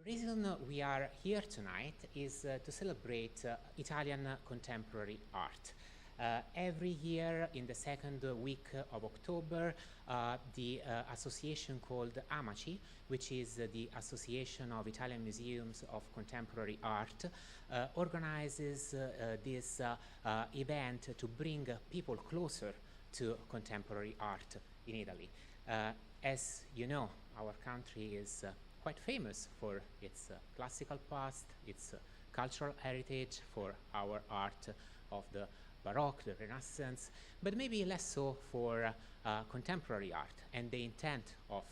The reason we are here tonight is to celebrate Italian contemporary art. Every year in the second week of October, the association called AMACI, which is the Association of Italian Museums of Contemporary Art, organizes this event to bring people closer to contemporary art in Italy. As you know, our country is quite famous for its classical past, its cultural heritage, for our art of the Baroque, the Renaissance, but maybe less so for contemporary art. And the intent of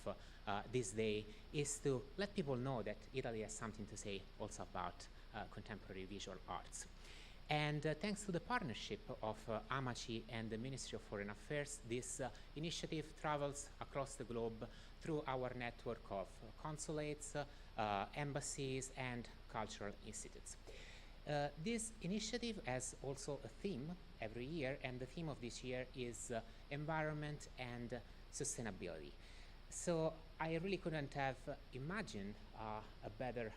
this day is to let people know that Italy has something to say also about contemporary visual arts. And thanks to the partnership of AMACI and the Ministry of Foreign Affairs, this initiative travels across the globe through our network of consulates, embassies, and cultural institutes. This initiative has also a theme every year, and the theme of this year is environment and sustainability. So I really couldn't have imagined a better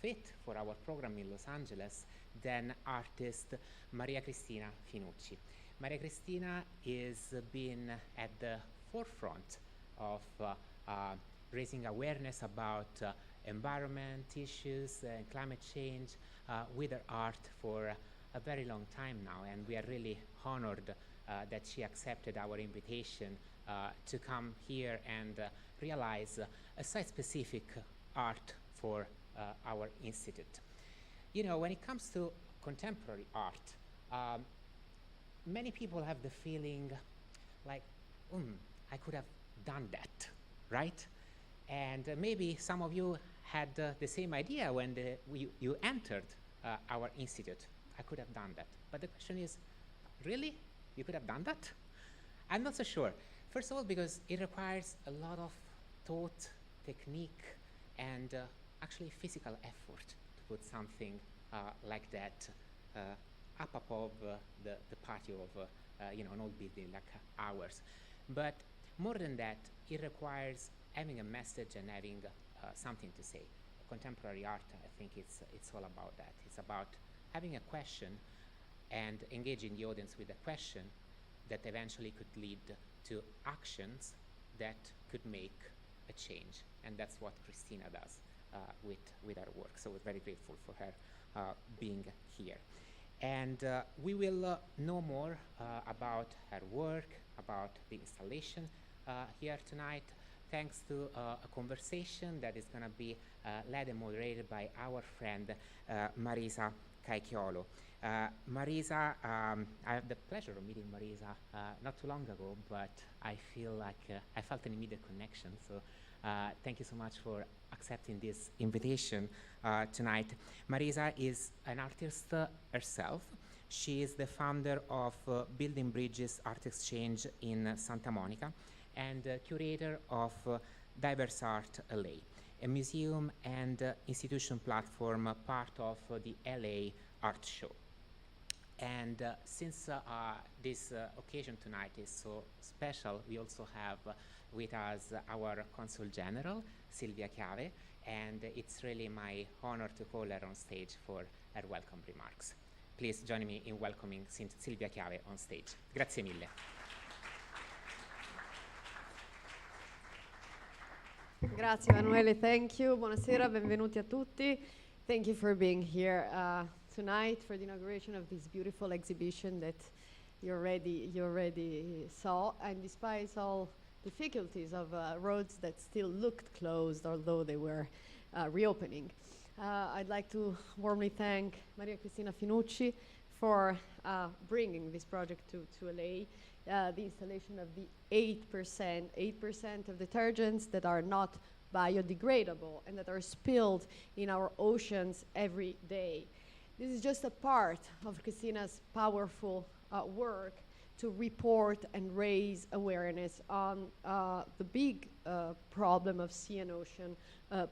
fit for our program in Los Angeles than artist Maria Cristina Finucci. Maria Cristina is been at the forefront of raising awareness about environment issues and climate change with her art for a very long time now, and we are really honored that she accepted our invitation to come here and realize a site-specific art for our institute. You know, when it comes to contemporary art, many people have the feeling like, I could have done that, right? And maybe some of you had the same idea when you entered our institute. I could have done that. But the question is, really? You could have done that? I'm not so sure. First of all, because it requires a lot of thought, technique, and actually physical effort to put something like that up above the patio of an old building like ours. But more than that, it requires having a message and having something to say. Contemporary art, I think it's all about that. It's about having a question and engaging the audience with a question that eventually could lead to actions that could make a change. And that's what Cristina does with her work. So we're very grateful for her being here. And we will know more about her work, about the installation here tonight, thanks to a conversation that is going to be led and moderated by our friend Marisa Caichiolo. Marisa, I had the pleasure of meeting Marisa not too long ago, but I feel like I felt an immediate connection. So thank you so much for accepting this invitation tonight. Marisa is an artist herself. She is the founder of Building Bridges Art Exchange in Santa Monica and curator of DIVERSEartLA, a museum and institution platform part of the LA Art Show. And since this occasion tonight is so special, we also have with us our Consul General, Silvia Chiave, and it's really my honor to call her on stage for her welcome remarks. Please join me in welcoming Silvia Chiave on stage. Grazie mille. Grazie Emanuele, thank you. Buonasera, benvenuti a tutti. Thank you for being here tonight for the inauguration of this beautiful exhibition that you already saw. And despite all difficulties of roads that still looked closed, although they were reopening, I'd like to warmly thank Maria Cristina Finucci for bringing this project to LA. The installation of the 8% of detergents that are not biodegradable and that are spilled in our oceans every day. This is just a part of Cristina's powerful work to report and raise awareness on the big problem of sea and ocean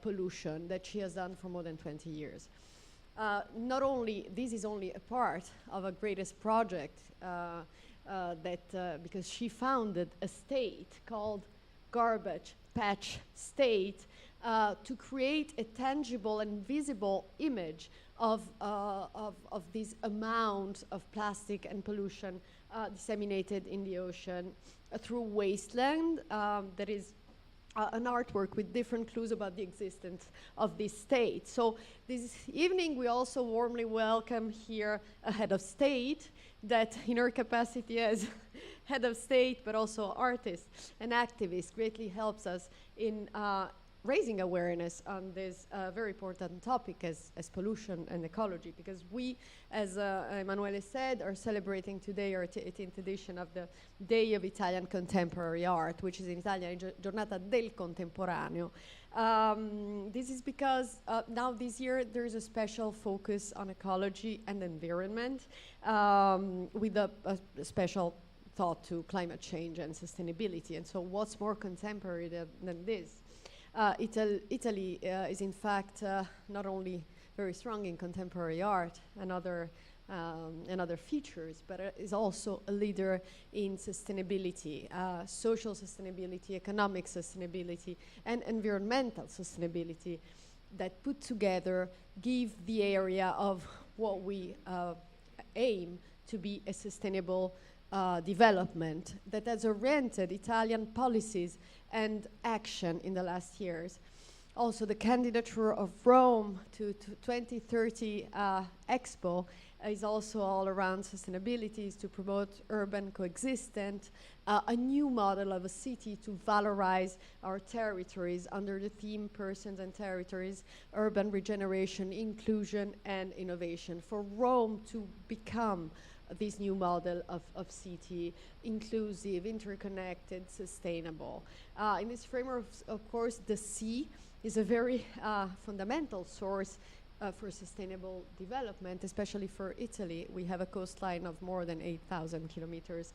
pollution that she has done for more than 20 years. Not only, this is only a part of a greatest project because she founded a state called Garbage Patch State to create a tangible and visible image of this amount of plastic and pollution disseminated in the ocean through Wasteland. That is an artwork with different clues about the existence of this state. So this evening we also warmly welcome here a head of state that in her capacity as head of state but also artist and activist greatly helps us in raising awareness on this very important topic as pollution and ecology, because we, as Emanuele said, are celebrating today our 18th edition of the Day of Italian Contemporary Art, which is in Italian Giornata del Contemporaneo. This is because now this year there is a special focus on ecology and environment with a special thought to climate change and sustainability. And so what's more contemporary than this? Italy is in fact not only very strong in contemporary art and other features, but is also a leader in sustainability, social sustainability, economic sustainability, and environmental sustainability that put together give the area of what we aim to be a sustainable development that has oriented Italian policies and action in the last years. Also, the candidature of Rome to 2030 Expo is also all around sustainability, is to promote urban coexistence, a new model of a city to valorize our territories under the theme Persons and Territories, Urban Regeneration, Inclusion and Innovation. For Rome to become this new model of city, inclusive, interconnected, sustainable. In this framework, of course, the sea is a very fundamental source for sustainable development, especially for Italy. We have a coastline of more than 8,000 kilometers.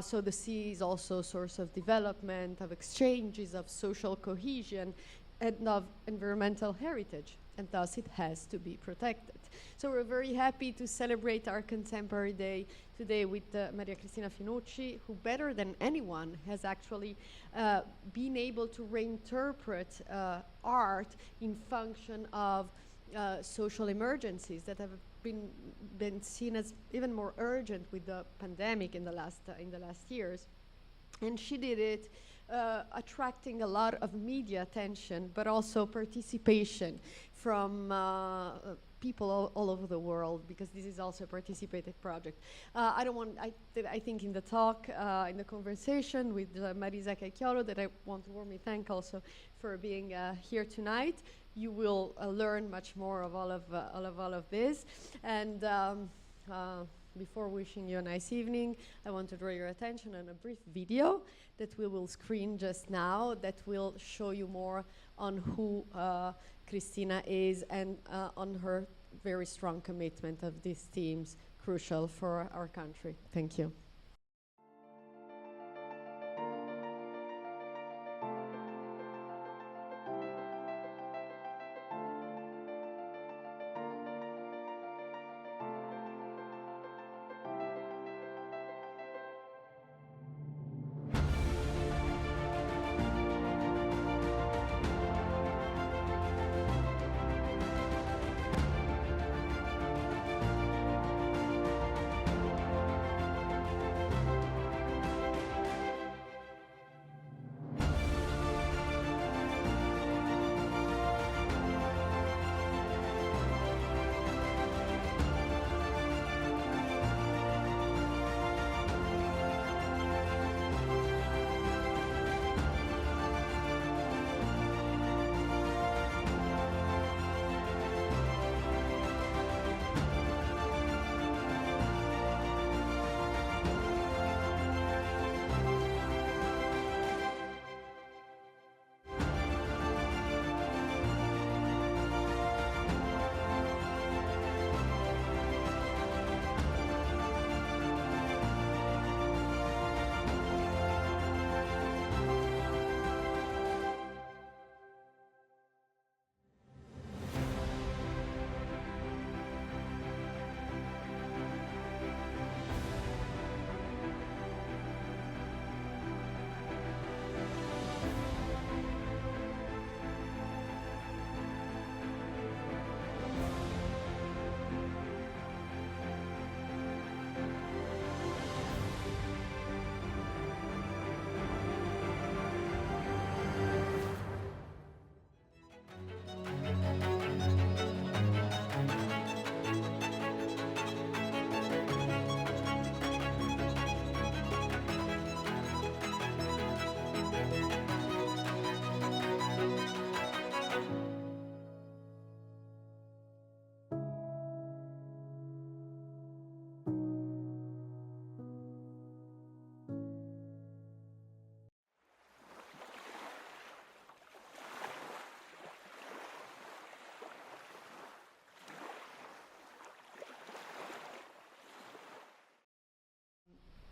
So the sea is also a source of development, of exchanges, of social cohesion, and of environmental heritage, and thus it has to be protected. So we're very happy to celebrate our contemporary day today with Maria Cristina Finucci, who better than anyone has actually been able to reinterpret art in function of social emergencies that have been seen as even more urgent with the pandemic in the last years. And she did it attracting a lot of media attention, but also participation from people all over the world, because this is also a participated project. I think in the talk, in the conversation with Marisa Caichiolo, that I want to warmly thank also for being here tonight, you will learn much more of all of this. And before wishing you a nice evening, I want to draw your attention on a brief video that we will screen just now that will show you more on who Cristina is and on her very strong commitment of these themes crucial for our country. Thank you.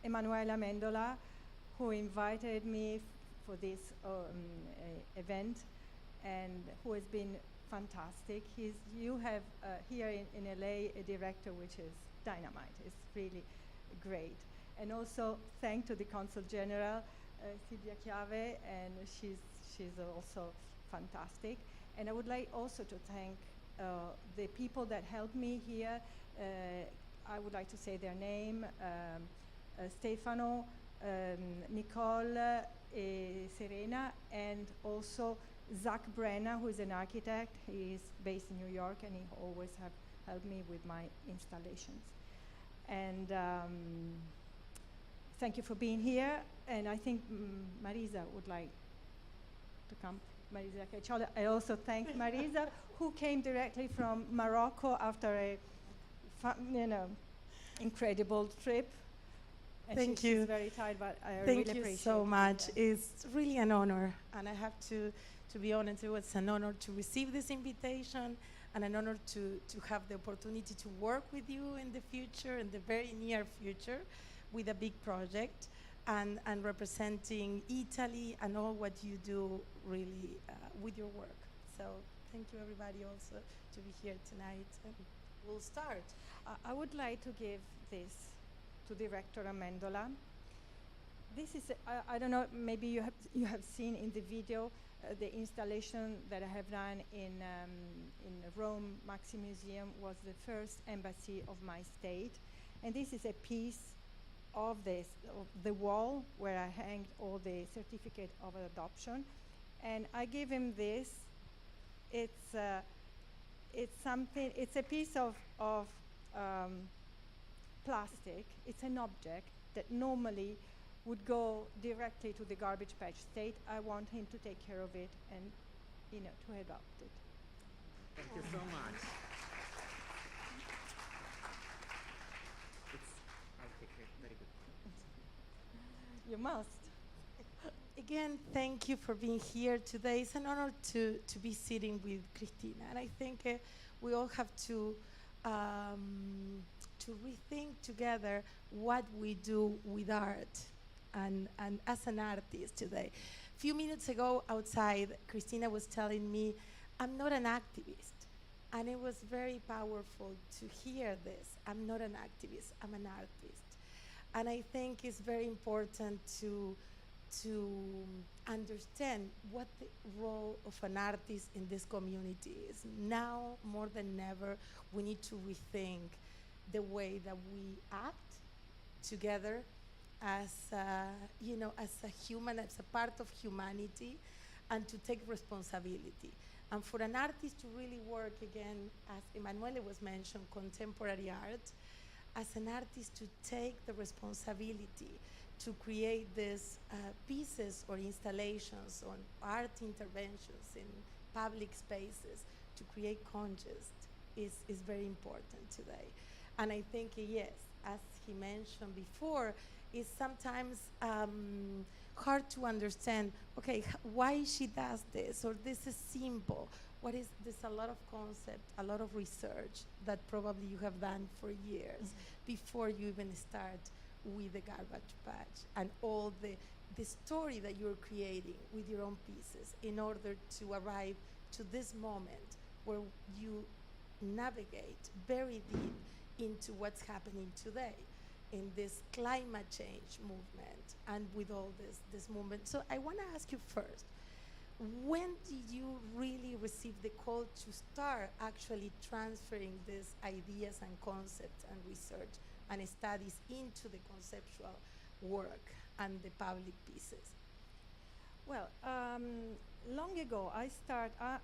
Emanuela Mendola, who invited me for this event, and who has been fantastic. You have here in LA a director which is dynamite. It's really great. And also thank to the Consul General, Silvia Chiave, and she's also fantastic. And I would like also to thank the people that helped me here. I would like to say their name, Stefano, Nicole, Serena, and also Zach Brenna, who is an architect. He is based in New York, and he always have helped me with my installations. And thank you for being here. And I think Marisa would like to come. Marisa Caichiolo. I also thank Marisa, who came directly from Morocco after a incredible trip. And Thank you. She's very tired, but I really Thank appreciate you it. so much. It's really an honor, and I have to be honest, it was an honor to receive this invitation, and an honor to have the opportunity to work with you in the future, in the very near future, with a big project, and representing Italy and all what you do really with your work. So thank you everybody also to be here tonight, and we'll start. I would like to give this to Director Amendola. This is, I don't know, maybe you have seen in the video the installation that I have done in Rome Maxi Museum was the first embassy of my state. And this is a piece of the wall where I hanged all the certificate of adoption. And I gave him this. It's something, it's a piece of plastic. It's an object that normally would go directly to the garbage patch state. I want him to take care of it and, to adopt it. Thank you so much. I'll take it. Very good. You must. Again, thank you for being here today. It's an honor to be sitting with Cristina, and I think we all have to rethink together what we do with art and as an artist today. A few minutes ago outside, Cristina was telling me, I'm not an activist. And it was very powerful to hear this. I'm not an activist, I'm an artist. And I think it's very important to understand what the role of an artist in this community is. Now, more than ever, we need to rethink the way that we act together as as a human, as a part of humanity, and to take responsibility. And for an artist to really work, again, as Emanuele was mentioned, contemporary art, as an artist to take the responsibility to create these pieces or installations on art interventions in public spaces, to create context is very important today. And I think, yes, as he mentioned before, it's sometimes hard to understand, okay, why she does this, or this is simple. There's a lot of concept, a lot of research that probably you have done for years before you even start with the garbage patch, and all the story that you're creating with your own pieces in order to arrive to this moment where you navigate very deep into what's happening today in this climate change movement and with all this movement. So I want to ask you first, when did you really receive the call to start actually transferring these ideas and concepts and research and studies into the conceptual work and the public pieces? Well, long ago,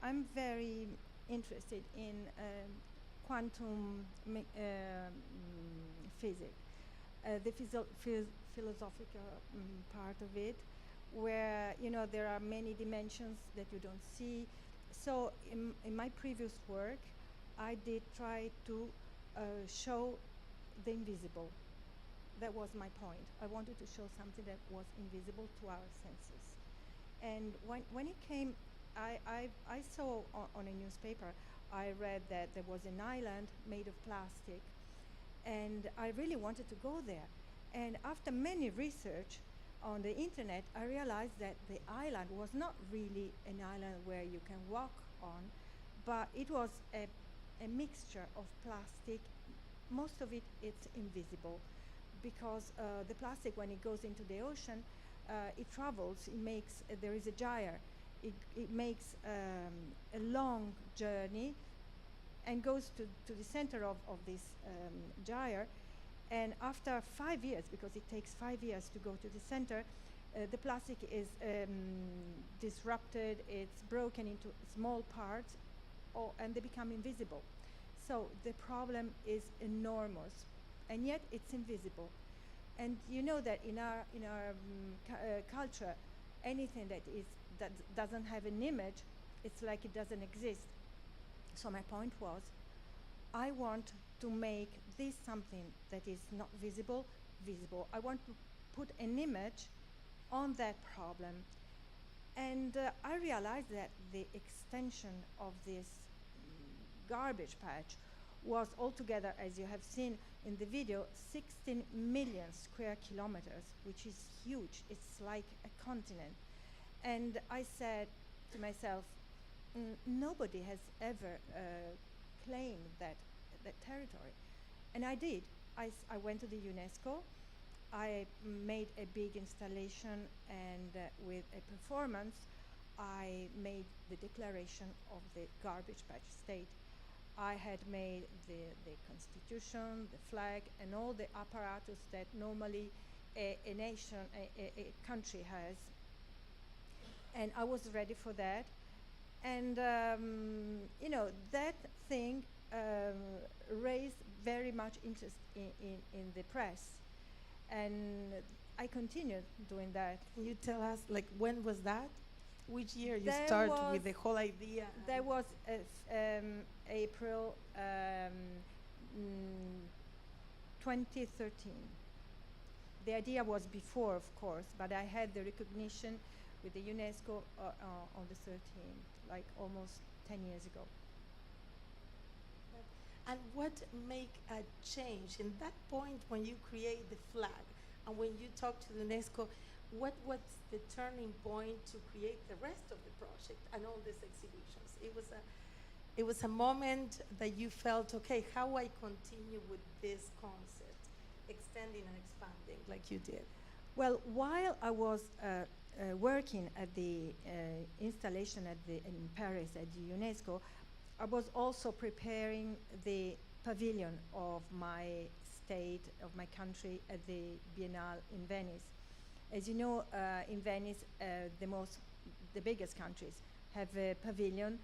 I'm very interested in quantum physics, the philosophical part of it, where there are many dimensions that you don't see. So in my previous work, I did try to show the invisible. That was my point. I wanted to show something that was invisible to our senses. And when it came, I saw on a newspaper, I read that there was an island made of plastic, and I really wanted to go there. And after many research on the internet, I realized that the island was not really an island where you can walk on, but it was a mixture of plastic. Most of it, it's invisible, because the plastic, when it goes into the ocean, it travels, it makes, there is a gyre. It makes a long journey and goes to the center of this gyre. And after 5 years, because it takes 5 years to go to the center, the plastic is disrupted, it's broken into small parts, and they become invisible. So the problem is enormous, and yet it's invisible. And you know that in our culture, anything that doesn't have an image, it's like it doesn't exist. So my point was, I want to make this something that is not visible, visible. I want to put an image on that problem. And I realized that the extension of this garbage patch was altogether, as you have seen in the video, 16 million square kilometers, which is huge. It's like a continent. And I said to myself, nobody has ever claimed that territory. And I did. I went to the UNESCO. I made a big installation, and with a performance, I made the declaration of the garbage patch state. I had made the constitution, the flag, and all the apparatus that normally a nation, a country has. And I was ready for that. And you know, that thing raised very much interest in the press. And I continued doing that. Can you tell us, like, when was that? Which year you That started was- with the whole idea? That was April 2013. The idea was before, of course, but I had the recognition with the UNESCO on the 13th, like almost 10 years ago. And what make a change in that point when you create the flag and when you talk to the UNESCO? What was the turning point to create the rest of the project and all these exhibitions? It was a moment that you felt, okay, how I continue with this concept, extending and expanding like you did. Well, while I was working at the installation in Paris at the UNESCO, I was also preparing the pavilion of my state, of my country, at the Biennale in Venice. As you know, in Venice, the biggest countries have a pavilion,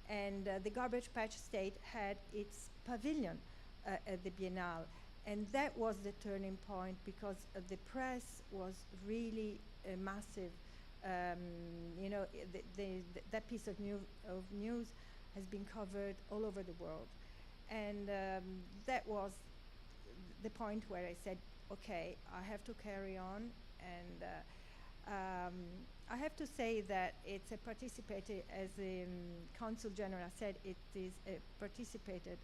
and the garbage patch state had its pavilion at the Biennale. And that was the turning point, because the press was really massive. You know, that piece of news has been covered all over the world. And that was the point where I said, okay, I have to carry on. And I have to say that it's a participated, as the Consul General said, it is a participated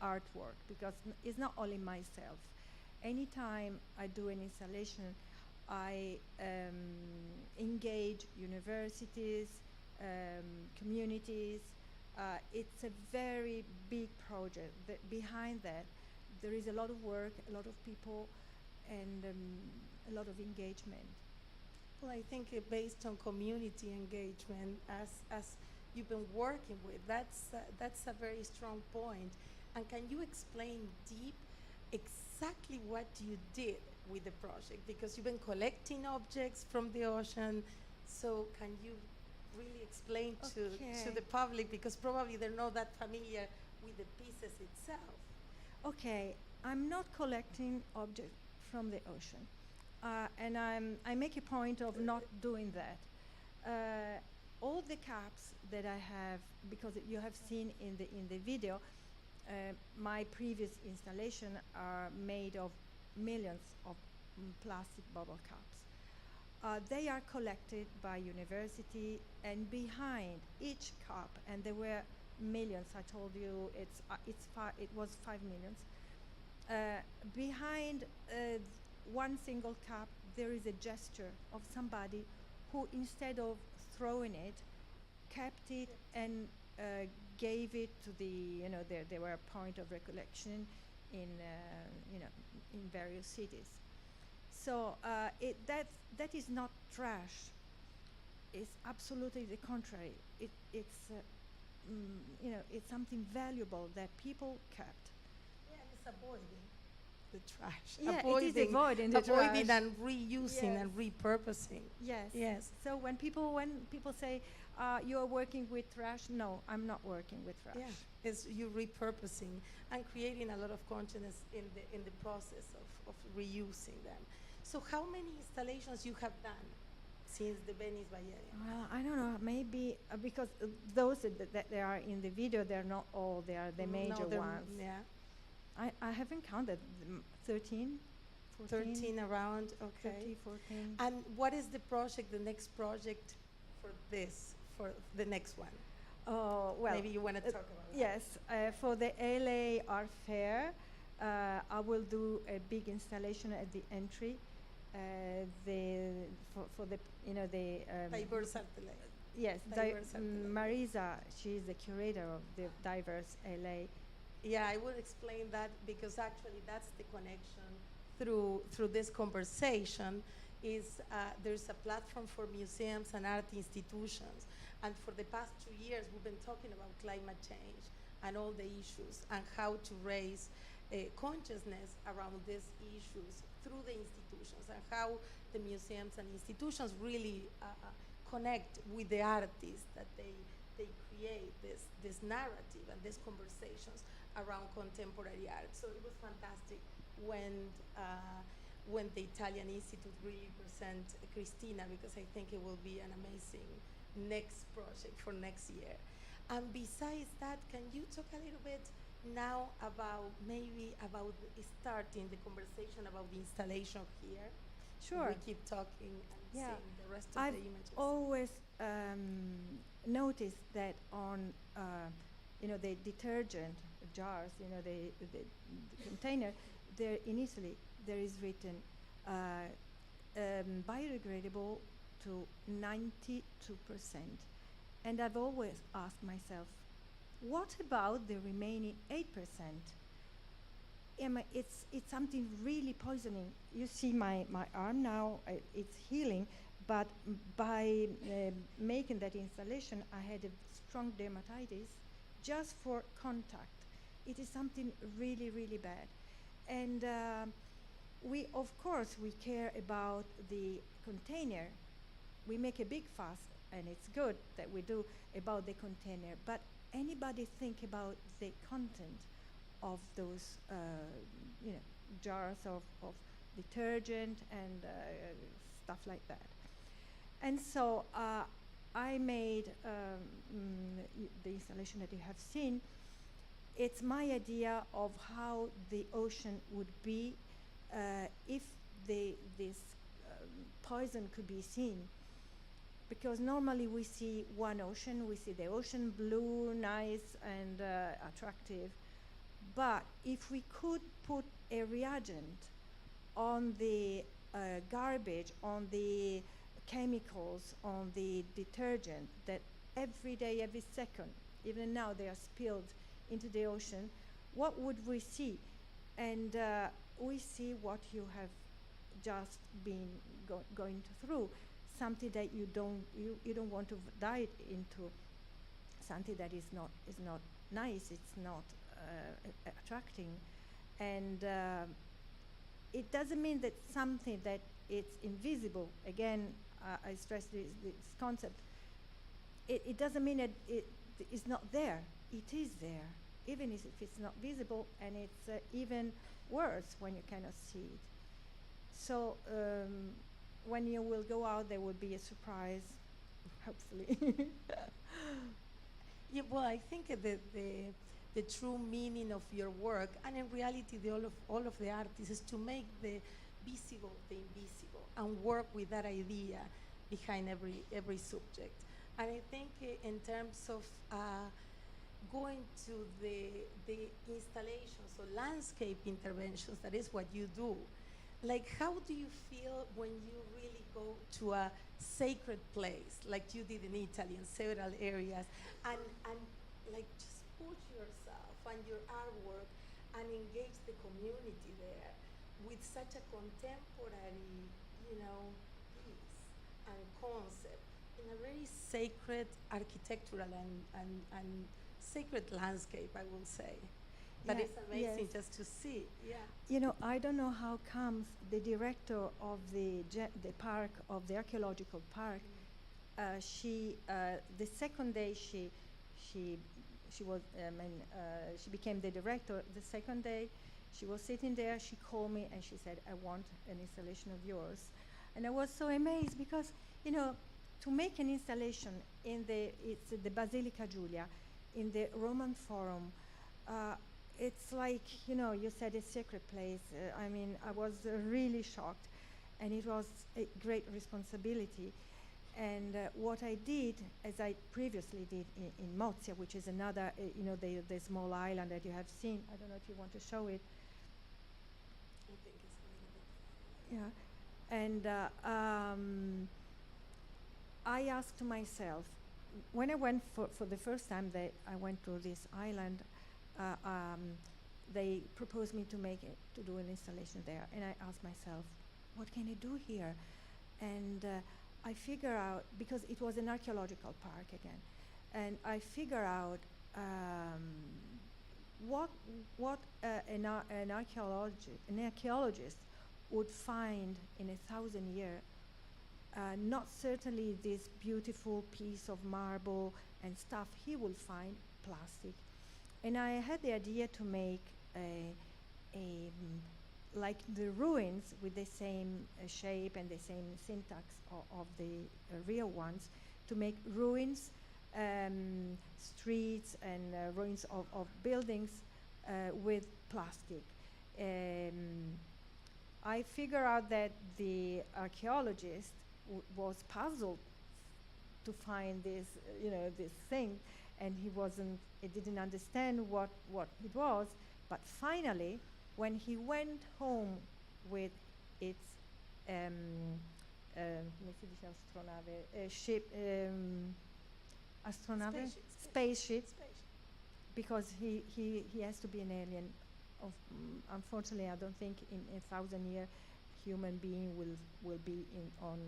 artwork, because it's not only myself. Anytime I do an installation, I engage universities, communities. It's a very big project. Behind that, there is a lot of work, a lot of people, and a lot of engagement. Well, I think based on community engagement, as you've been working with, that's a very strong point. And can you explain deep exactly what you did with the project? Because you've been collecting objects from the ocean, so can you really explain to the public, because probably they're not that familiar with the pieces itself. Okay, I'm not collecting objects from the ocean, and I make a point of not doing that. All the caps that I have, because you have seen in the video, my previous installation are made of millions of plastic bubble caps. They are collected by university, and behind each cup, and there were millions. I told you it was 5 millions. behind one single cup, there is a gesture of somebody who, instead of throwing it, kept it and gave it to the, there were a point of recollection in, in various cities. So that is not trash. It's absolutely the contrary. It's something valuable that people kept. Yeah, and it's avoiding the trash. Yeah, it is avoiding the avoiding trash. and reusing and repurposing. Yes. Yes. So when people say you are working with trash, no, I'm not working with trash. Yeah, it's you repurposing and creating a lot of consciousness in the process of reusing them. So how many installations you have done since the Venice Biennial? Well, I don't know, maybe because those that they are in the video, they're not all, they are the major ones. Yeah. I haven't counted, 13, 14. 13 around, okay. 13, 14. And what is the project, the next project for the next one? Oh, well. Maybe you want to talk about that. Yes, for the LA Art Fair, I will do a big installation at the entry. For the, the DIVERSEartLA. yes, DIVERSEartLA. Marisa, she is the curator of the DIVERSEartLA. Yeah, I will explain that because actually that's the connection through this conversation. Is there's a platform for museums and art institutions, and for the past 2 years we've been talking about climate change and all the issues and how to raise consciousness around these issues through the institutions, and how the museums and institutions really connect with the artists, that they create this narrative and these conversations around contemporary art. So it was fantastic when the Italian Institute really present Cristina, because I think it will be an amazing next project for next year. And besides that, can you talk a little bit now about starting the conversation about the installation here? Sure. We keep talking and seeing the rest of I've the images. always noticed that on the detergent jars, the container, there in Italy there is written biodegradable to 92%, and I've always asked myself, what about the remaining 8%? It's something really poisoning. You see my arm now, it's healing, but by making that installation, I had a strong dermatitis just for contact. It is something really, really bad. And we, of course, we care about the container. We make a big fuss, and it's good that we do, about the container, but anybody think about the content of those jars of detergent and stuff like that? And so I made the installation that you have seen. It's my idea of how the ocean would be if this poison could be seen. Because normally we see one ocean, we see the ocean blue, nice and attractive. But if we could put a reagent on the garbage, on the chemicals, on the detergent, that every day, every second, even now they are spilled into the ocean, what would we see? And we see what you have just been going through, something that you don't want to dive into, something that is not nice, it's not attracting, and it doesn't mean that something that it's invisible. Again, I stress this concept. It doesn't mean that it is not there. It is there, even if it's not visible, and it's even worse when you cannot see it. So when you will go out, there will be a surprise, hopefully. Yeah, well, I think the true meaning of your work, and in reality, all of the artists, is to make the visible the invisible, and work with that idea behind every subject. And I think in terms of going to the installations or landscape interventions, that is what you do. Like, how do you feel when you really go to a sacred place, like you did in Italy in several areas, and like just put yourself and your artwork and engage the community there with such a contemporary, piece and concept in a very sacred architectural and sacred landscape, I will say. That Yeah, is amazing yes. just to see. Yeah. You know, I don't know how comes the director of the park, of the archaeological park, the second day she was, she became the director. The second day she was sitting there, she called me and she said, I want an installation of yours. And I was so amazed because, to make an installation it's the Basilica Giulia, in the Roman Forum, it's like, you said a sacred place. I was really shocked, and it was a great responsibility. And what I did, as I previously did in Mozia, which is another, the small island that you have seen. I don't know if you want to show it. I think it's a little bit. Yeah. And I asked myself, when I went for the first time that I went to this island, they proposed me to do an installation there, and I asked myself, what can I do here? And I figure out, because it was an archaeological park again, and I figure out what an archaeologist would find in 1,000 years. Not certainly this beautiful piece of marble and stuff. He will find plastic. And I had the idea to make like the ruins with the same shape and the same syntax of the real ones, to make ruins, streets and ruins of buildings with plastic. I figure out that the archaeologist was puzzled to find this, this thing, and he didn't understand what it was. But finally, when he went home with its ship, astronave, spaceship, because he has to be an alien. Unfortunately, I don't think in 1,000 years human being will be on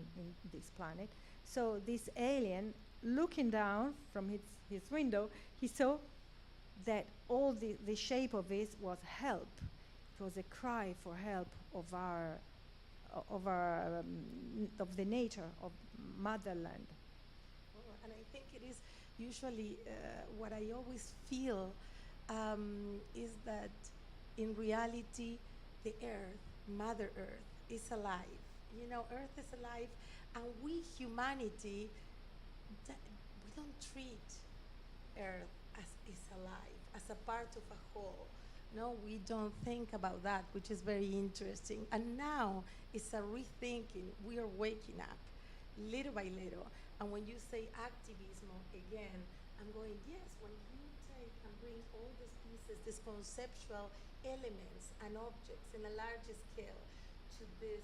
this planet. So this alien, looking down from his window, he saw that all the shape of this was help. It was a cry for help of the nature of motherland. Oh, and I think it is usually what I always feel is that in reality, the earth, Mother Earth, is alive. Earth is alive, and we, humanity, we don't treat Earth as is alive, as a part of a whole. No, we don't think about that, which is very interesting. And now it's a rethinking. We are waking up, little by little. And when you say activism again, I'm going, yes, when you take and bring all these pieces, these conceptual elements and objects in a larger scale to these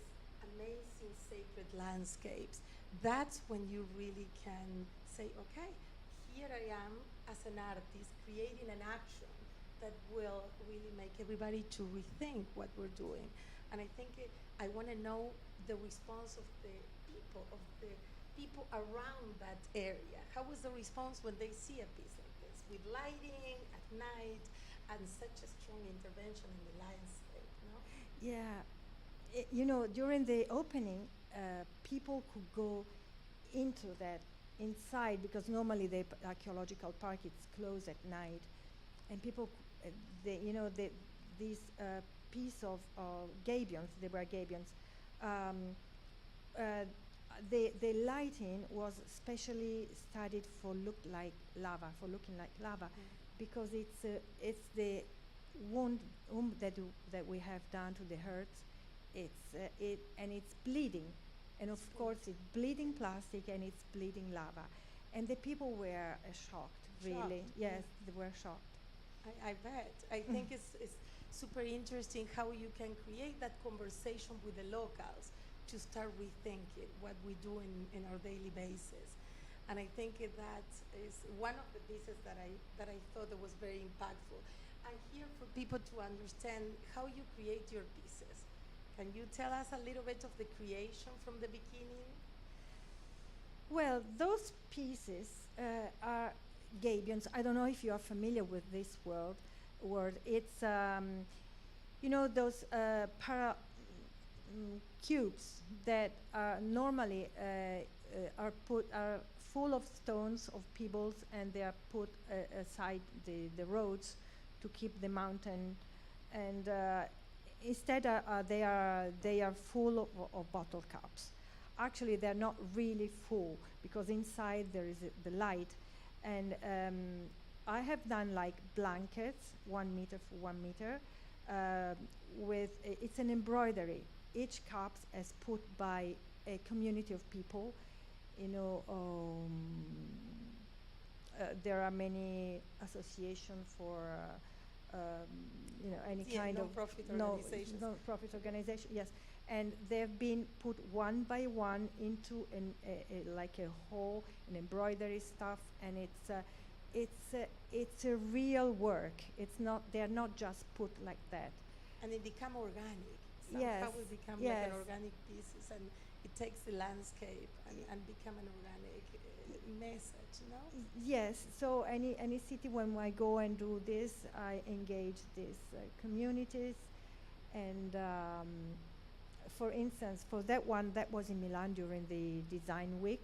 amazing sacred landscapes, that's when you really can say, okay, here I am as an artist creating an action that will really make everybody to rethink what we're doing. And I think I want to know the response of the people around that area. How was the response when they see a piece like this, with lighting at night and such a strong intervention in the landscape? Yeah, during the opening, people could go into that inside, because normally the archaeological park is closed at night, and people, these piece of gabions, they were gabions. The lighting was specially studied for looking like lava, because it's the wound that we have done to the heart. And it's bleeding, and of course it's bleeding plastic and it's bleeding lava, and the people were shocked, really. Shocked, Yes, yeah. they were shocked. I bet. I think it's super interesting how you can create that conversation with the locals to start rethinking what we do in our daily basis. And I think that is one of the pieces that I thought that was very impactful. I'm here for people to understand how you create your pieces. Can you tell us a little bit of the creation from the beginning? Well, those pieces are gabions. I don't know if you are familiar with this word. It's you know those cubes that are normally are full of stones of pebbles, and they are put aside the roads to keep the mountain, and instead they are full of bottle caps. Actually, they're not really full because inside there is the light, and I have done like blankets, 1 meter for 1 meter, with it's an embroidery. Each cup is put by a community of people. You know, there are many associations for you know, any kind of non-profit organizations. non-profit organization. Yes, and they've been put one by one into like a whole, an embroidery stuff, and it's a real work. It's not, they're not just put like that. And it become organic. Yes, Somehow it become yes. like an organic pieces, and it takes the landscape and become an organic message, no? Yes, so any city when I go and do this, I engage these communities, and for instance, for that one, that was in Milan during the design week.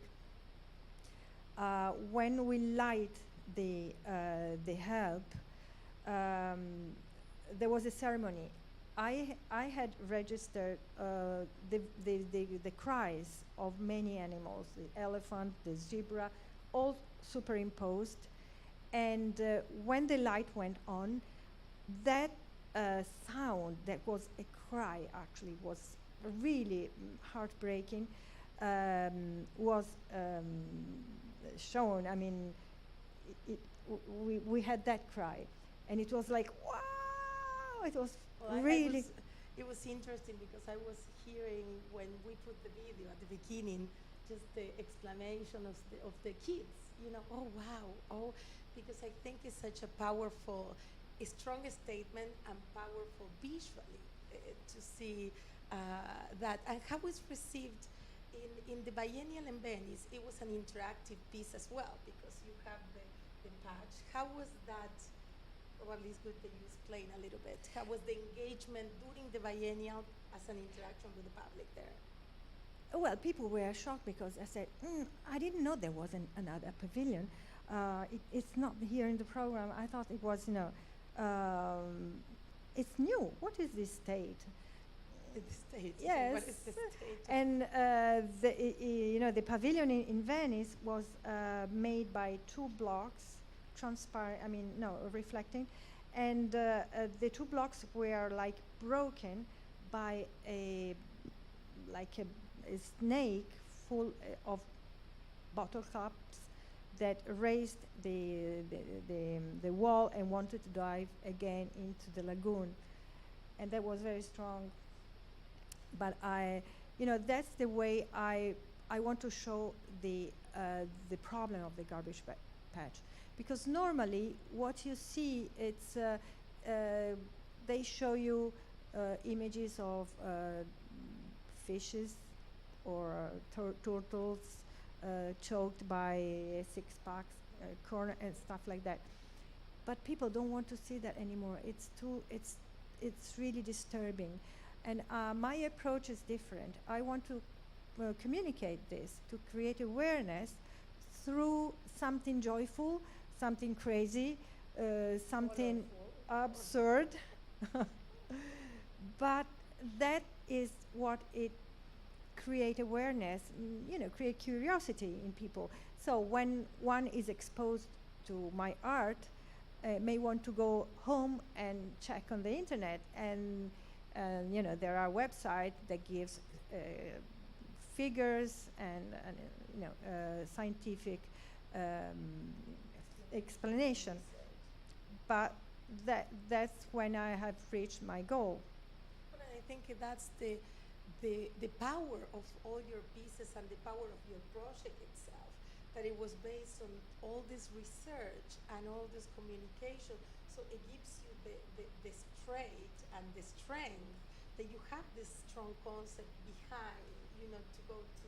When we light the help, there was a ceremony. I had registered the cries of many animals, the elephant, the zebra, all superimposed. And when the light went on, that sound, that was a cry actually, was really heartbreaking, was shown. I mean, we had that cry, and it was like, wow, it was really. It was interesting because I was hearing when we put the video at the beginning, just the exclamation of the kids, you know, oh wow, oh, because I think it's such a powerful, a strong statement and powerful visually to see that. And how it's received in the biennial in Venice, it was an interactive piece as well, because you have the patch. How was that? Probably it's good that you explain a little bit. How was the engagement during the biennial as an interaction with the public there? Well, people were shocked because I said, I didn't know there was another pavilion. It's not here in the program. I thought it was, you know, it's new. What is this state? The state. Yes. What is the state? And you know, the pavilion in Venice was made by 2 blocks, transparent. I mean, no, reflecting, and the 2 blocks were like broken by a snake full of bottle caps that raised the wall and wanted to dive again into the lagoon, and that was very strong. But you know, that's the way I want to show the problem of the garbage patch, because normally what you see, it's they show you images of fishes or turtles choked by six-packs, corn and stuff like that. But people don't want to see that anymore. It's really disturbing. And my approach is different. I want to communicate this, to create awareness through something joyful, something crazy, something absurd. But that is what it create awareness, you know, create curiosity in people. So when one is exposed to my art, may want to go home and check on the internet, and you know, there are websites that gives figures and you know, scientific explanation. But that's when I have reached my goal. But I think that's the power of all your pieces and the power of your project itself, that it was based on all this research and all this communication. So it gives you the strength and the strength that you have this strong concept behind, to go to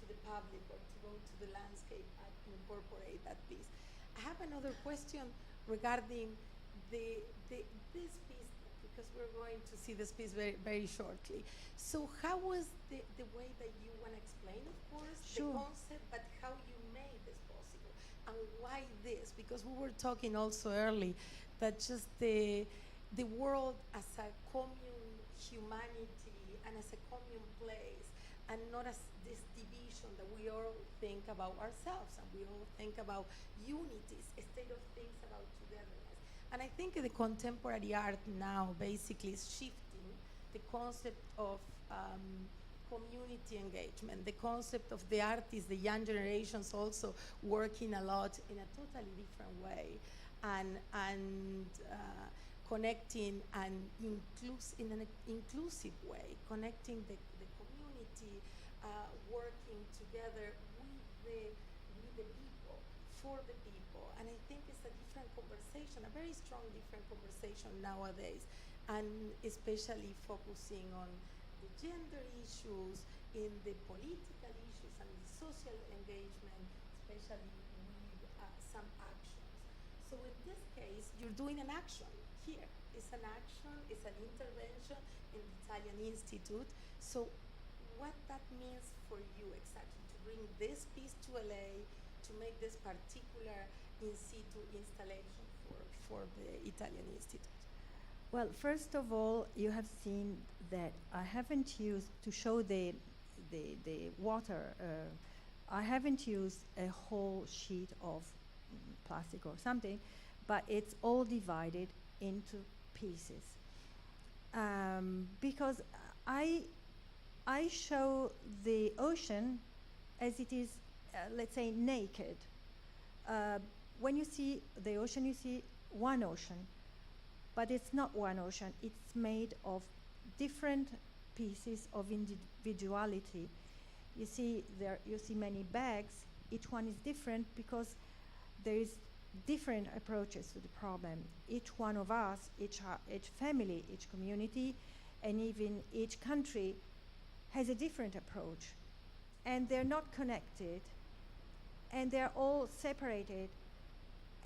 the public or to go to the landscape and incorporate that piece. I have another question regarding this piece, because we're going to see this piece very, very shortly. So how was the way that you want to explain, of course, Sure. the concept, but how you made this possible? And why this? Because we were talking also early that just the world as a commune humanity and as a commune place, and not as this division that we all think about ourselves, and we all think about unities, a state of things about togetherness. And I think the contemporary art now basically is shifting the concept of community engagement, the concept of the artists, the young generations also working a lot in a totally different way, and connecting and in an inclusive way, connecting the community, working together with the people, for the people. And I think it's a different conversation, a very strong different conversation nowadays, and especially focusing on the gender issues, in the political issues and the social engagement, especially with some actions. So in this case, you're doing an action here. It's an action, it's an intervention in the Italian Institute. So what that means for you exactly, to bring this piece to LA, to make this particular in situ installation for the Italian Institute? Well, first of all, you have seen that I haven't used, to show the water, I haven't used a whole sheet of plastic or something, but it's all divided into pieces. Because I show the ocean as it is, let's say, naked. When you see the ocean, you see one ocean, but it's not one ocean. It's made of different pieces of individuality. You see many bags. Each one is different because there is different approaches to the problem. Each one of us, each family, each community, and even each country has a different approach. And they're not connected, and they're all separated.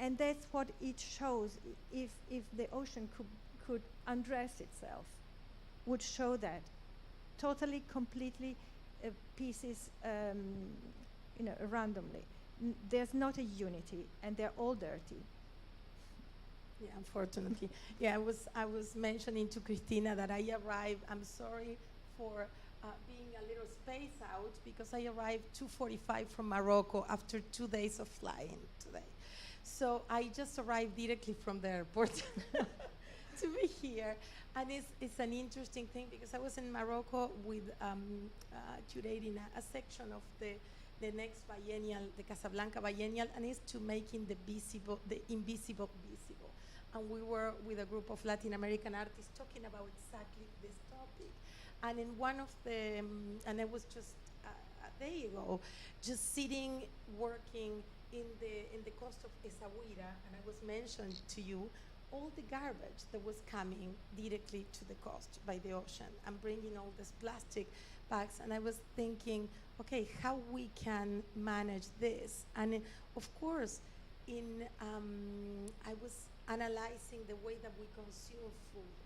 And that's what it shows. If the ocean could undress itself, would show that totally, completely, pieces, randomly. There's not a unity, and they're all dirty. Yeah, unfortunately. Yeah, I was mentioning to Cristina that I arrived, I'm sorry for being a little spaced out, because I arrived 2:45 from Morocco after 2 days of flying today. So I just arrived directly from the airport to be here. And it's an interesting thing, because I was in Morocco with curating a section of the next biennial, the Casablanca biennial, and it's to making the invisible visible. And we were with a group of Latin American artists talking about exactly this topic. And in one of the, and I was just a day ago, just sitting, working in the coast of Essaouira, and I was mentioned to you all the garbage that was coming directly to the coast by the ocean, and bringing all these plastic bags. And I was thinking, okay, how we can manage this? And of course, I was analyzing the way that we consume food.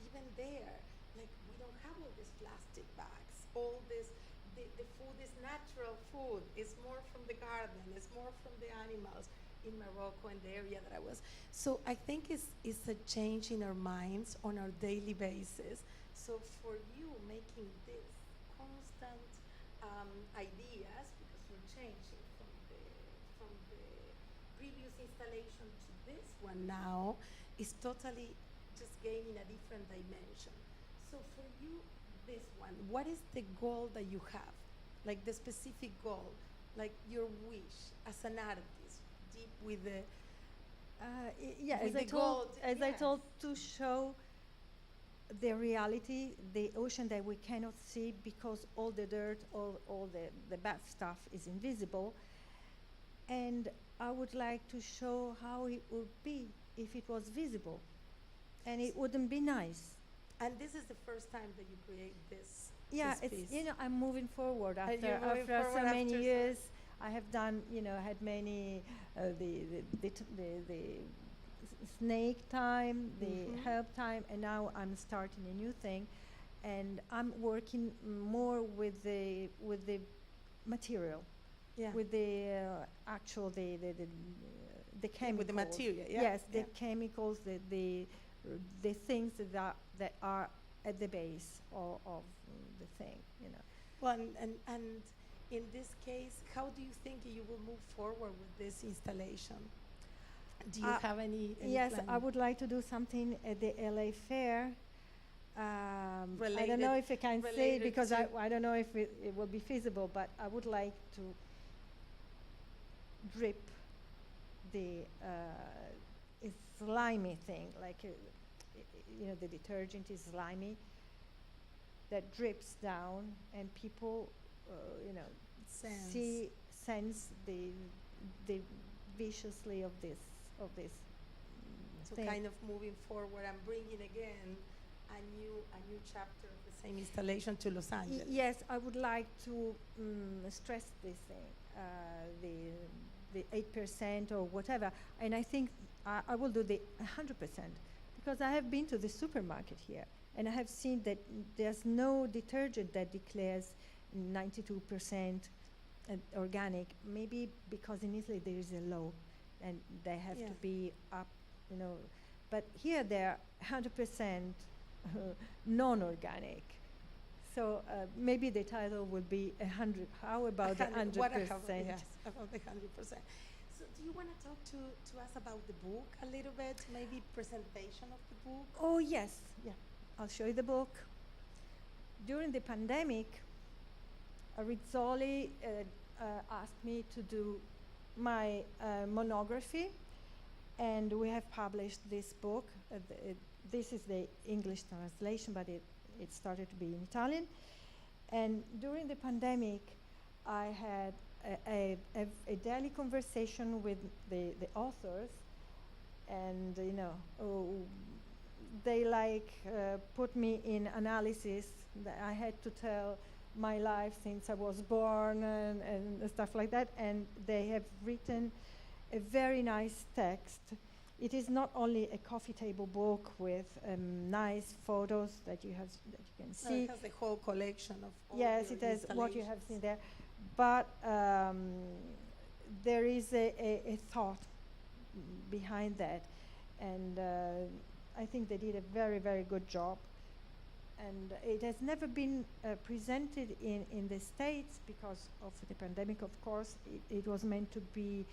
Even there, like, we don't have all these plastic bags. All this, the food is natural food. It's more from the garden. It's more from the animals in Morocco and the area that I was. So I think it's a change in our minds on our daily basis. So for you, making this constant ideas, because you're changing from the previous installation to this one now, is totally just gaining a different dimension. So for you, this one, what is the goal that you have? Like the specific goal, like your wish as an artist, deep with Yeah, With as I the told, gold, as I yes. told, to show the reality, the ocean that we cannot see because all the dirt, all the bad stuff is invisible. And I would like to show how it would be if it was visible. And it wouldn't be nice. And this is the first time that you create this. Yeah, this it's, piece. you know, I'm moving forward Are you after, moving after so forward many after so- years. I have done, you know, had many, the snake time, the Mhm. herb time, and now I'm starting a new thing. And I'm working more with the material, Yeah. with the actual, the chemicals. With the material, yeah. Yes, the yeah. chemicals, the things that are at the base of the thing, you know. Well, and in this case, how do you think you will move forward with this installation? Do you have any Yes, plan? I would like to do something at the LA Fair. I don't know Related- if I can say it related because to- I don't know if it will be feasible, but I would like to drip the slimy thing, like you know, the detergent is slimy, that drips down, and people, you know, sense the viciously of this So thing. kind of moving forward and bringing again a new chapter of the same installation to Los Angeles. Yes, I would like to stress this thing, the 8% or whatever, and I think I will do the 100% because I have been to the supermarket here and I have seen that there's no detergent that declares 92% organic. Maybe because in Italy there is a law and they have Yeah. to be up, you know. But here they're 100% non-organic. So maybe the title would be 100. How about the 100%? Yes, about the 100%. So do you want to talk to us about the book a little bit? Maybe presentation of the book? Oh yes, yeah. I'll show you the book. During the pandemic, Rizzoli asked me to do my monography, and we have published this book. This is the English translation, but it started to be in Italian. And during the pandemic, I had a daily conversation with the authors, and you know, they put me in analysis. That I had to tell my life since I was born and stuff like that, and they have written a very nice text. It is not only a coffee table book with nice photos that you can see. It has the whole collection of all Yes, your it has what you have installations. seen there, but there is a thought behind that, and I think they did a very, very good job. And it has never been presented in the States because of the pandemic, of course. It was meant to be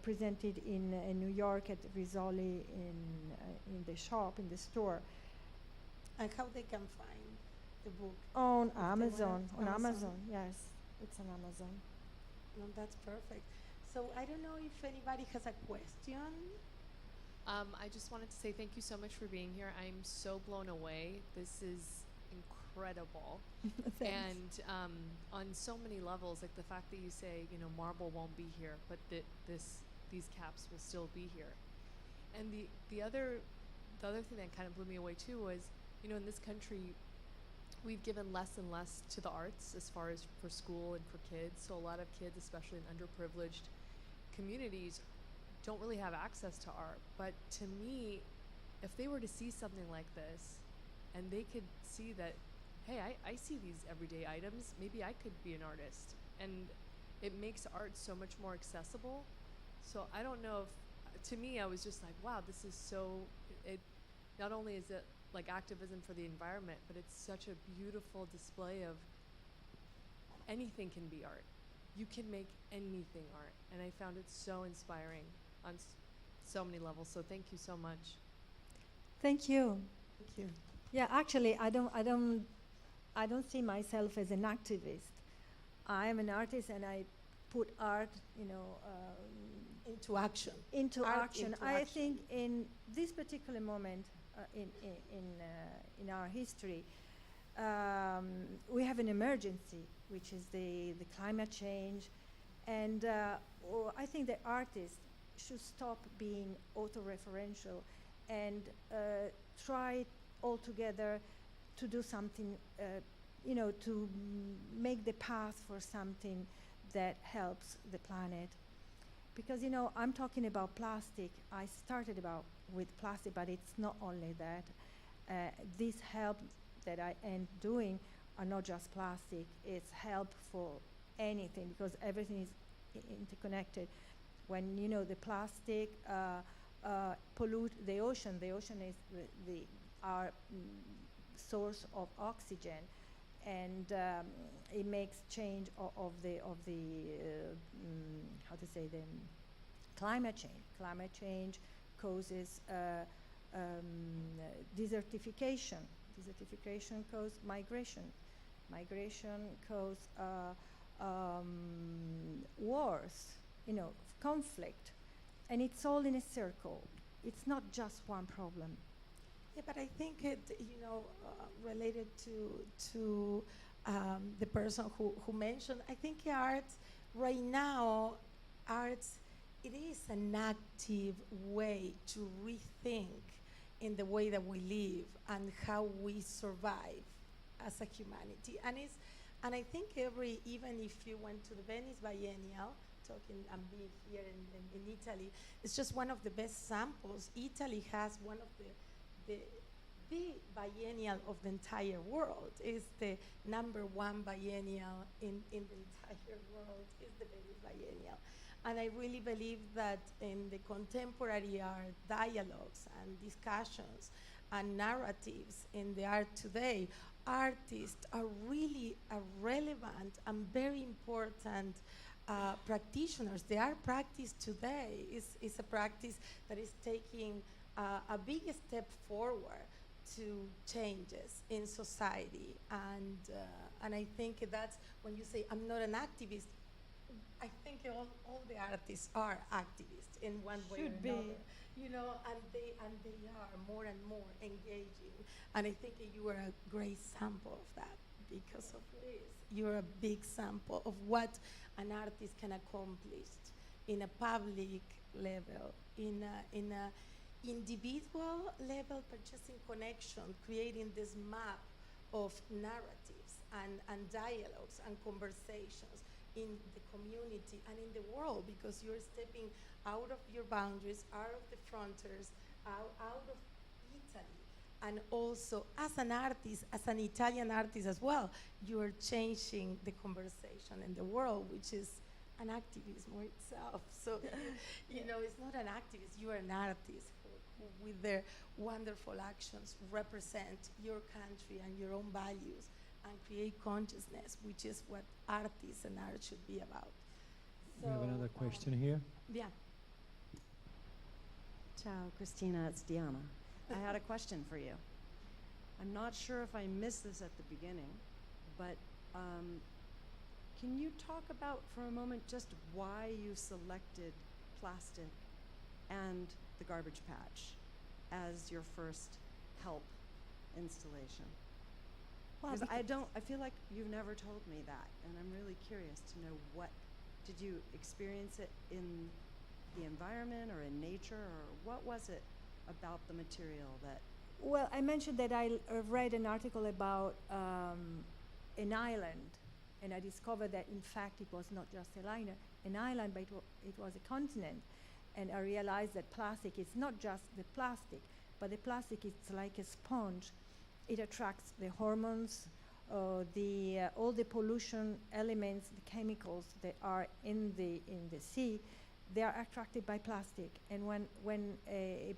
presented in New York at Rizzoli in the shop, in the store. And how they can find the book? On If they wanna- Amazon, on Amazon. Amazon, yes, it's on Amazon. No, that's perfect. So I don't know if anybody has a question. I just wanted to say thank you so much for being here. I'm so blown away. This is incredible. And on so many levels, like the fact that you say, you know, marble won't be here, but these caps will still be here. And the other thing that kind of blew me away too was, you know, in this country, we've given less and less to the arts as far as for school and for kids. So a lot of kids, especially in underprivileged communities, don't really have access to art. But to me, if they were to see something like this and they could see that, hey, I see these everyday items, maybe I could be an artist. And it makes art so much more accessible. So I don't know if, to me, I was just like, wow, this is so, not only is it like activism for the environment, but it's such a beautiful display of anything can be art. You can make anything art. And I found it so inspiring on so many levels. So thank you so much. Thank you. Thank you. Yeah, actually, I don't see myself as an activist. I am an artist, and I put art, you know, into action. Into Art action. into I action. think in this particular moment in our history, we have an emergency, which is the climate change, and I think that artists should stop being auto-referential and try altogether to do something, to make the path for something that helps the planet. Because, I'm talking about plastic. I started with plastic, but it's not only that. These help that I am doing are not just plastic. It's help for anything, because everything is interconnected. When, the plastic pollute the ocean is our source of oxygen, and it makes change of the how to say, the climate change. Climate change causes desertification. Desertification causes migration. Migration causes wars, conflict, and it's all in a circle. It's not just one problem. Yeah, but I think it, related to the person who mentioned, I think art right now, it is an active way to rethink in the way that we live and how we survive as a humanity. And I think even if you went to the Venice Biennial, I'm being here in Italy, it's just one of the best samples. Italy has one of the biennial of the entire world. Is the #1 biennial in the entire world, is the Venice Biennial. And I really believe that in the contemporary art dialogues and discussions and narratives in the art today, artists are really a relevant and very important practitioners. The art practice today is a practice that is taking a big step forward to changes in society. And I think that's when you say, I'm not an activist, I think all the artists are activists in one way or another. And they are more and more engaging. And I think you are a great sample of that because of this. You're a big sample of what an artist can accomplish in a public level, in a individual level, but just in connection, creating this map of narratives and dialogues and conversations in the community and in the world, because you're stepping out of your boundaries, out of the frontiers, out of Italy. And also, as an artist, as an Italian artist as well, you are changing the conversation in the world, which is an activism itself. So, it's not an activist, you are an artist who with their wonderful actions, represent your country and your own values and create consciousness, which is what artists and art should be about. So, we have another question here. Yeah. Ciao, Cristina, it's Diana. I had a question for you. I'm not sure if I missed this at the beginning, but can you talk about for a moment just why you selected plastic and the garbage patch as your first help installation? Well, Because I feel like you've never told me that, and I'm really curious to know did you experience it in the environment or in nature, or what was it about the material that? Well, I mentioned that I read an article about an island, and I discovered that in fact it was not just an island, but it was a continent. And I realized that plastic is not just the plastic, but the plastic is like a sponge. It attracts the hormones, all the pollution elements, the chemicals that are in the sea. They are attracted by plastic. And when a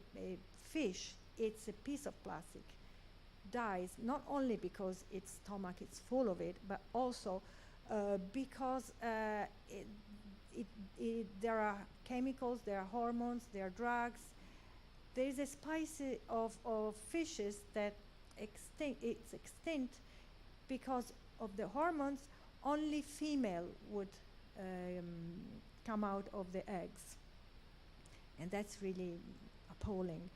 fish eats a piece of plastic, dies, not only because its stomach is full of it, but also because there are chemicals, there are hormones, there are drugs. There is a species of fishes that it's extinct because of the hormones. Only female would come out of the eggs. and that's really appalling.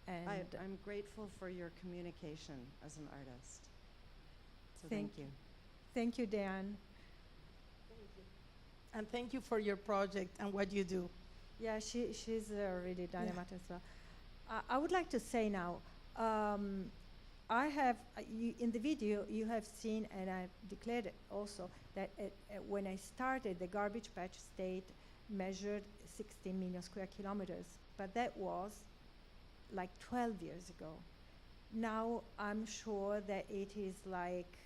And I'm grateful for your communication as an artist. So Thank thank you. thank you, Dan. And thank you for your project and what you do. Yeah, she's really dynamite as well. I would like to say now, I have, in the video, you have seen, and I've declared it also, that when I started, the garbage patch state measured 16 million square kilometers, but that was like 12 years ago. Now I'm sure that it is like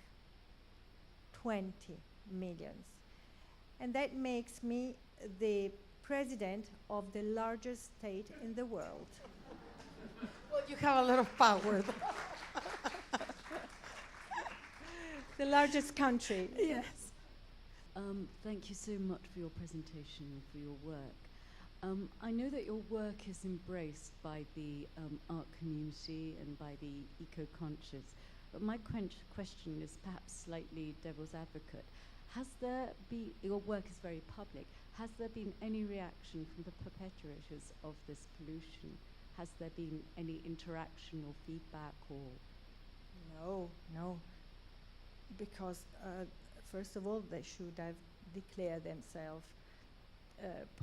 20 millions. And that makes me the president of the largest state in the world. Well, you have a lot of power. The largest country. Yes. Thank you so much for your presentation and for your work. I know that your work is embraced by the art community and by the eco-conscious, but my question is perhaps slightly devil's advocate. Has there been, your work is very public, has there been any reaction from the perpetrators of this pollution? Has there been any interaction or feedback or? No. Because first of all, they should have declared themselves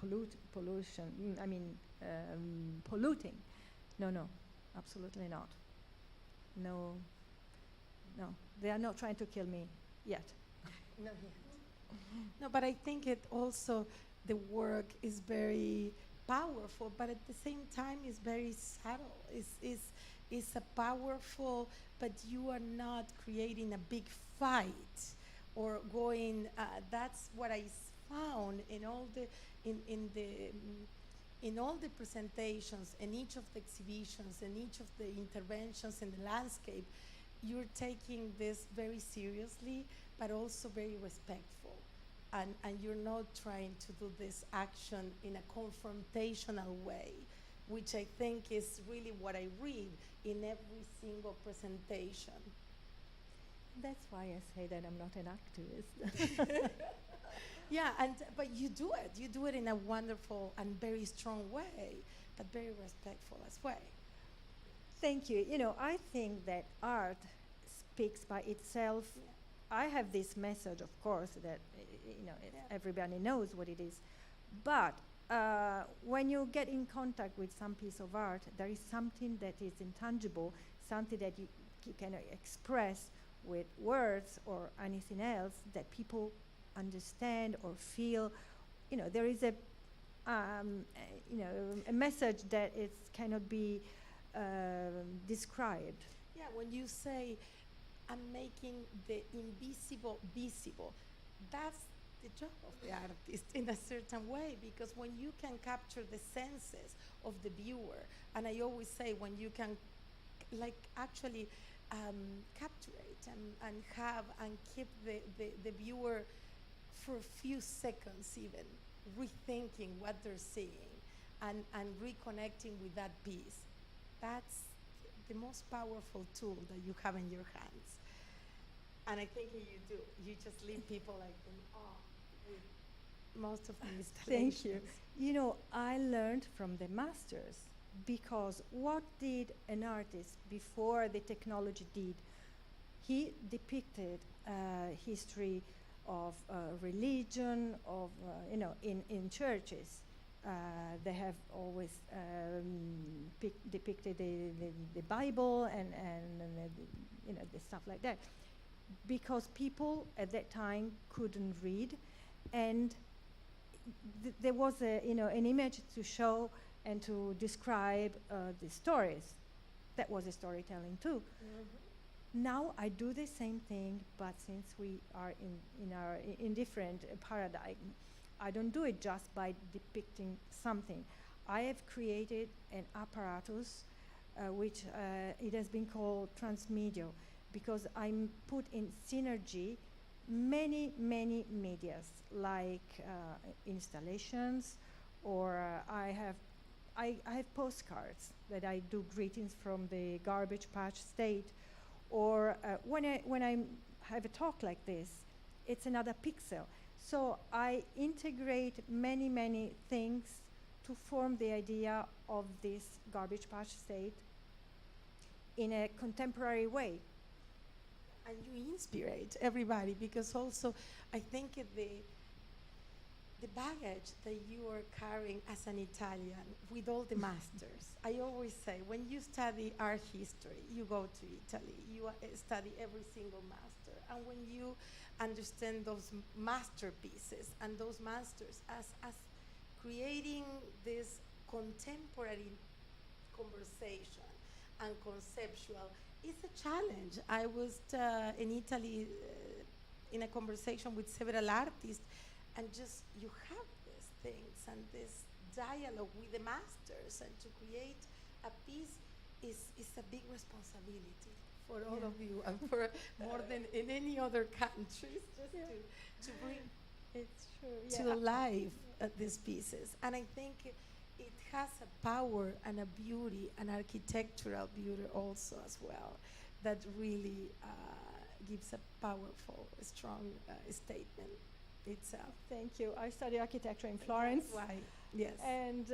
polluting. No, absolutely not. No, they are not trying to kill me yet. No, no, but I think it also, the work is very powerful, but at the same time is very subtle. It's a powerful, but you are not creating a big fight or going. That's what I found in all the in all the presentations, in each of the exhibitions, in each of the interventions in the landscape. You're taking this very seriously, but also very respectful. And you're not trying to do this action in a confrontational way, which I think is really what I read in every single presentation. That's why I say that I'm not an activist. Yeah, but you do it. You do it in a wonderful and very strong way, but very respectful as well. Thank you. You know, I think that art speaks by itself. Yeah. I have this message, of course, that Yeah. everybody knows what it is. But when you get in contact with some piece of art, there is something that is intangible, something that you can express with words or anything else that people understand or feel. You know, there is a message that it cannot be described. Yeah, when you say, I'm making the invisible visible, that's the job of the artist in a certain way, because when you can capture the senses of the viewer, and I always say when you can actually capture it and have and keep the viewer for a few seconds even rethinking what they're seeing and reconnecting with that piece, that's the most powerful tool that you have in your hands. And I think you do. You just leave people like in awe with most of the installations. Thank you. You know, I learned from the masters, because what did an artist before the technology did? He depicted history of religion, of in churches. They have always depicted the Bible and the stuff like that, because people at that time couldn't read, and there was an image to show and to describe the stories. That was a storytelling too. Mm-hmm. Now I do the same thing, but since we are in different paradigm, I don't do it just by depicting something. I have created an apparatus which it has been called transmedia, because I'm put in synergy many medias, like installations, or I have postcards that I do greetings from the garbage patch state, or when I have a talk like this, it's another pixel. So I integrate many things to form the idea of this garbage patch state in a contemporary way. And you inspirate everybody, because also I think the baggage that you are carrying as an Italian with all the masters. I always say, when you study art history, you go to Italy, you study every single master. And when you understand those masterpieces and those masters as creating this contemporary conversation and conceptual, it's a challenge. I was in Italy in a conversation with several artists, and just you have these things and this dialogue with the masters, and to create a piece is a big responsibility for all of you, and for more than in any other countries, just to bring It's true. to life these pieces. And I think it has a power and a beauty, an architectural beauty also as well, that really gives a powerful, strong statement itself. Thank you. I studied architecture in Florence. That's why, yes. And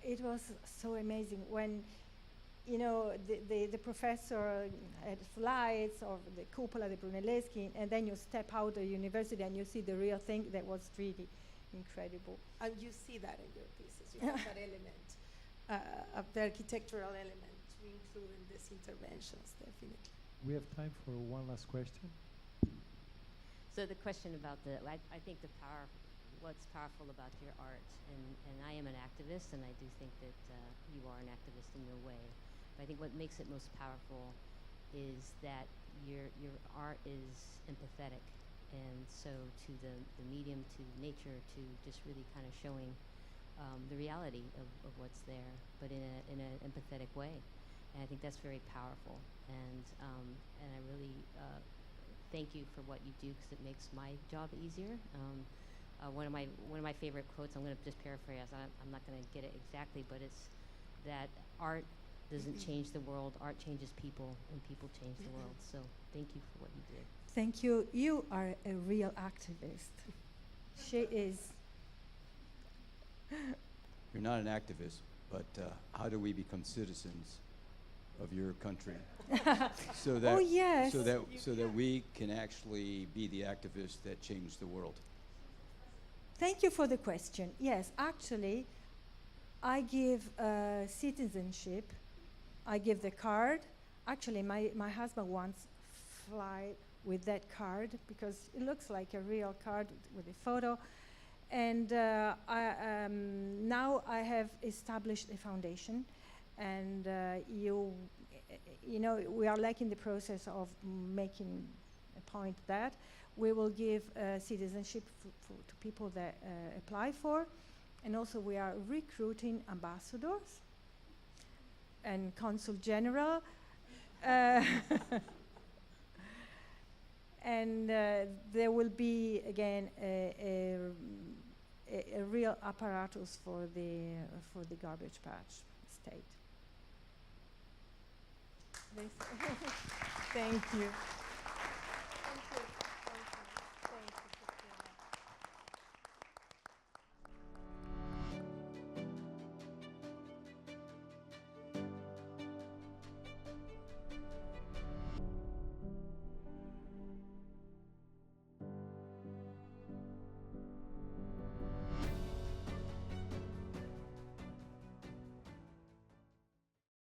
it was so amazing when, you know, the professor had slides of the cupola, the Brunelleschi, and then you step out of the university and you see the real thing. That was really incredible. And you see that in your pieces. You have that element of the architectural element to include in these interventions, definitely. We have time for one last question. So the question about I think what's powerful about your art, and I am an activist, and I do think that you are an activist in your way. But I think what makes it most powerful is that your art is empathetic, and so to the medium, to nature, to just really kind of showing the reality of what's there, but in an empathetic way. And I think that's very powerful, and I really thank you for what you do, because it makes my job easier. One of my favorite quotes, I'm going to just paraphrase. I'm not going to get it exactly, but it's that art doesn't change the world. Art changes people, and people change the world. So thank you for what you do. Thank you. You are a real activist. She is. You're not an activist, but how do we become citizens of your country? so that Oh, yes. so that we can actually be the activists that change the world. Thank you for the question. Yes, actually, I give citizenship. I give the card. Actually, my husband once fly with that card because it looks like a real card with a photo. And now I have established a foundation, and you know, we are like in the process of making a point that we will give citizenship to people that apply for, and also we are recruiting ambassadors and consul general, and there will be again a real apparatus for the garbage patch state. Thank you.